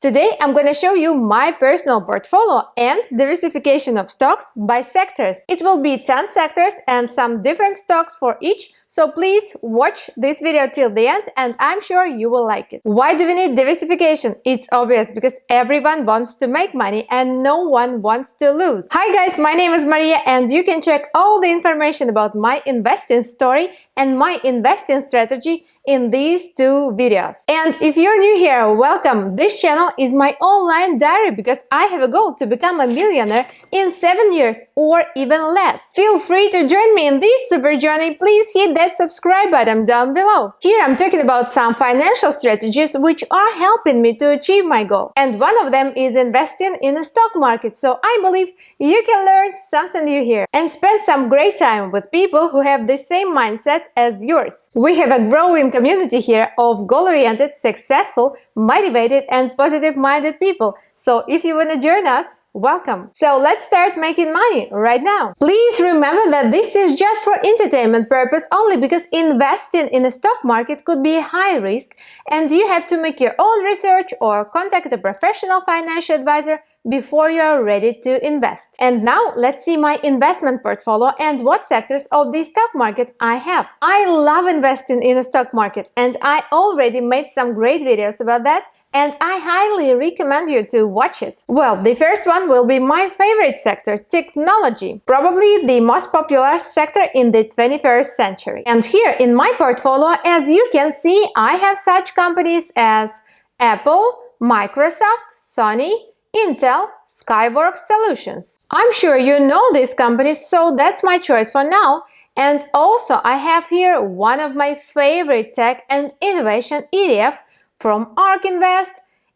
Today I'm going to show you my personal portfolio and diversification of stocks by sectors. It will be 10 sectors and some different stocks for each, so please watch this video till the end and I'm sure you will like it. Why do we need diversification? It's obvious, because everyone wants to make money and no one wants to lose. Hi guys, my name is Maria and you can check all the information about my investing story and my investing strategy in these two videos. And if you're new here, welcome! This channel is my online diary because I have a goal to become a millionaire in 7 years or even less. Feel free to join me in this super journey. Please hit that subscribe button down below. Here I'm talking about some financial strategies which are helping me to achieve my goal. And one of them is investing in the stock market. So I believe you can learn something new here and spend some great time with people who have the same mindset as yours. We have a growing community here of goal-oriented, successful, motivated and positive-minded people. So if you want to join us, welcome! So let's start making money right now. Please remember that this is just for entertainment purpose only, because investing in the stock market could be high risk and you have to make your own research or contact a professional financial advisor before you are ready to invest. And now let's see my investment portfolio and what sectors of the stock market I have. I love investing in the stock market and I already made some great videos about that, and I highly recommend you to watch it. Well, the first one will be my favorite sector, technology, probably the most popular sector in the 21st century. And here in my portfolio, as you can see, I have such companies as Apple, Microsoft, Sony, Intel, Skyworks Solutions. I'm sure you know these companies, so that's my choice for now. And also I have here one of my favorite tech and innovation ETF from ARK Invest.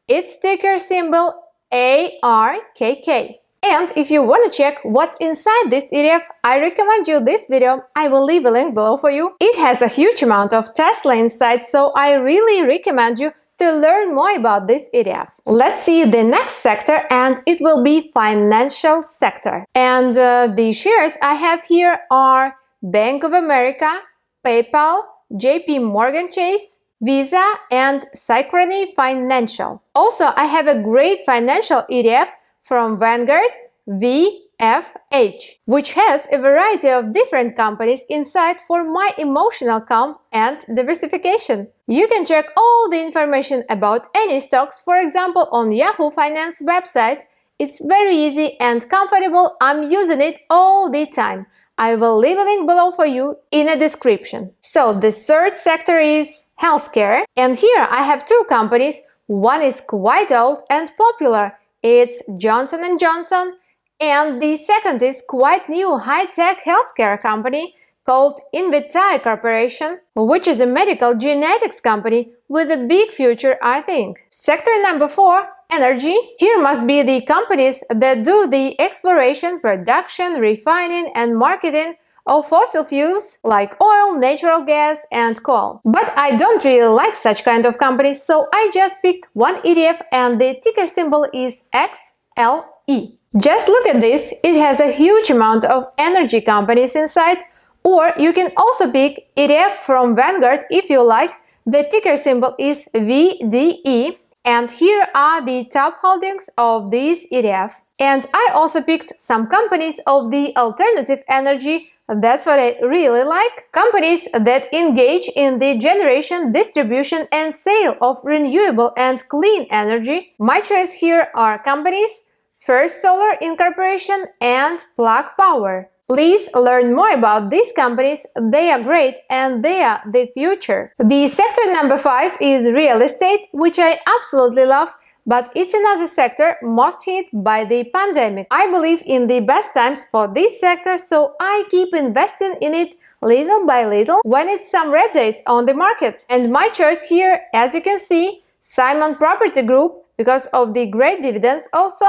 Its ticker symbol ARKK. And if you want to check what's inside this ETF, I recommend you this video. I will leave a link below for you. It has a huge amount of Tesla inside, so I really recommend you to learn more about this ETF. Let's see the next sector, and it will be financial sector. And the shares I have here are Bank of America, PayPal, JP Morgan Chase, Visa and Synchrony Financial. Also, I have a great financial ETF from Vanguard, VFH, which has a variety of different companies inside for my emotional calm and diversification. You can check all the information about any stocks, for example, on Yahoo Finance website. It's very easy and comfortable. I'm using it all the time. I will leave a link below for you in a description. So the third sector is healthcare, and here I have two companies. One is quite old and popular. It's Johnson & Johnson, and the second is quite new high-tech healthcare company called Invitae Corporation, which is a medical genetics company with a big future, I think. Sector number 4, energy. Here must be the companies that do the exploration, production, refining and marketing of fossil fuels like oil, natural gas and coal. But I don't really like such kind of companies, so I just picked one ETF and the ticker symbol is XLE. Just look at this, it has a huge amount of energy companies inside. Or you can also pick ETF from Vanguard if you like. The ticker symbol is VDE, and here are the top holdings of this ETF. And I also picked some companies of the alternative energy. That's what I really like. Companies that engage in the generation, distribution and sale of renewable and clean energy. My choice here are companies First Solar Incorporation and Plug Power. Please learn more about these companies. They are great and they are the future. The sector number 5 is real estate, which I absolutely love, but it's another sector most hit by the pandemic. I believe in the best times for this sector, so I keep investing in it little by little when it's some red days on the market. And my choice here, as you can see, Simon Property Group, because of the great dividends, also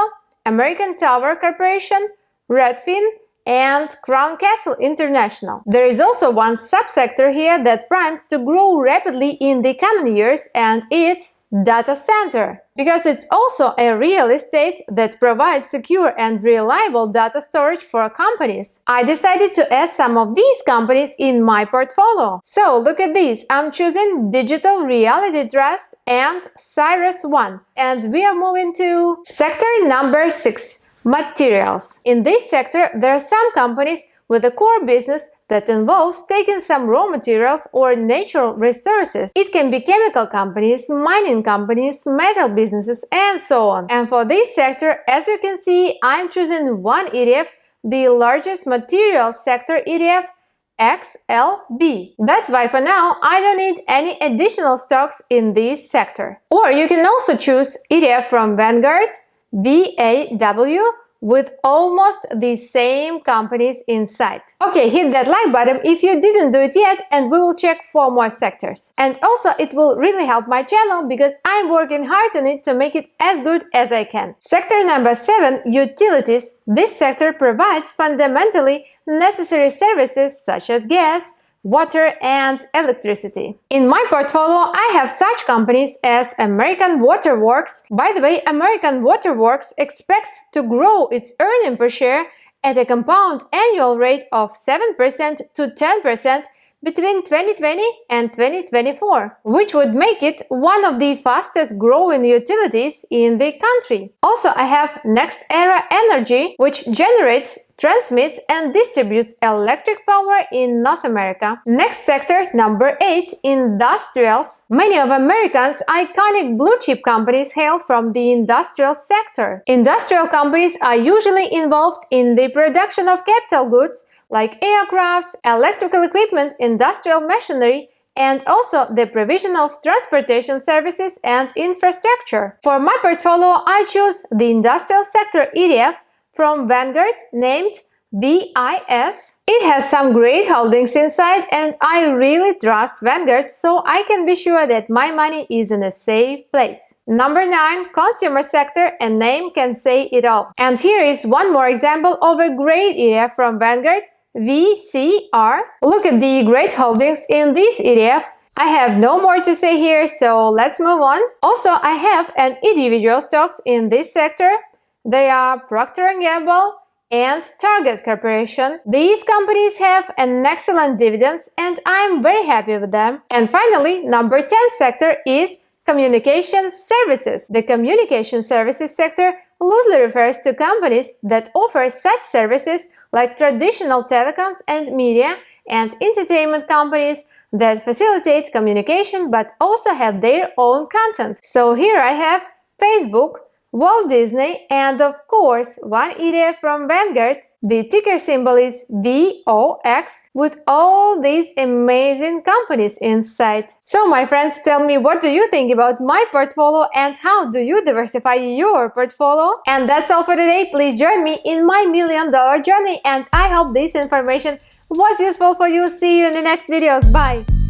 American Tower Corporation, Redfin and Crown Castle International. There is also one subsector here that primed to grow rapidly in the coming years, and it's data center, because it's also a real estate that provides secure and reliable data storage for companies. I decided to add some of these companies in my portfolio. So look at this, I'm choosing Digital Reality Trust and CyrusOne, and we are moving to sector number 6, materials. In this sector, there are some companies with a core business that involves taking some raw materials or natural resources. It can be chemical companies, mining companies, metal businesses, and so on. And for this sector, as you can see, I'm choosing one ETF, the largest materials sector ETF, XLB. That's why for now I don't need any additional stocks in this sector. Or you can also choose ETF from Vanguard, VAW, with almost the same companies inside. Okay, hit that like button if you didn't do it yet, and we will check 4 more sectors. And also it will really help my channel because I'm working hard on it to make it as good as I can. Sector number 7, utilities. This sector provides fundamentally necessary services such as gas, water, and electricity. In my portfolio, I have such companies as American Water Works. By the way, American Water Works expects to grow its earnings per share at a compound annual rate of 7% to 10% between 2020 and 2024, which would make it one of the fastest growing utilities in the country. Also, I have Next Era Energy, which generates, transmits, and distributes electric power in North America. Next sector, number 8, industrials. Many of Americans' iconic blue chip companies hail from the industrial sector. Industrial companies are usually involved in the production of capital goods like aircrafts, electrical equipment, industrial machinery, and also the provision of transportation services and infrastructure. For my portfolio, I choose the industrial sector ETF from Vanguard named VIS. It has some great holdings inside, and I really trust Vanguard, so I can be sure that my money is in a safe place. Number 9, consumer sector, a name can say it all. And here is one more example of a great ETF from Vanguard, VCR. Look at the great holdings in this ETF. I have no more to say here, so let's move on. Also, I have an individual stocks in this sector. They are Procter & Gamble and Target Corporation. These companies have an excellent dividends, and I'm very happy with them. And finally, number 10 sector is communication services. The communication services sector loosely refers to companies that offer such services like traditional telecoms and media and entertainment companies that facilitate communication but also have their own content. So here I have Facebook, Walt Disney, and of course one ETF from Vanguard. The ticker symbol is VOX, with all these amazing companies inside. So my friends, tell me, what do you think about my portfolio and how do you diversify your portfolio? And that's all for today. Please join me in my $1 million journey, and I hope this information was useful for you. See you in the next videos. Bye!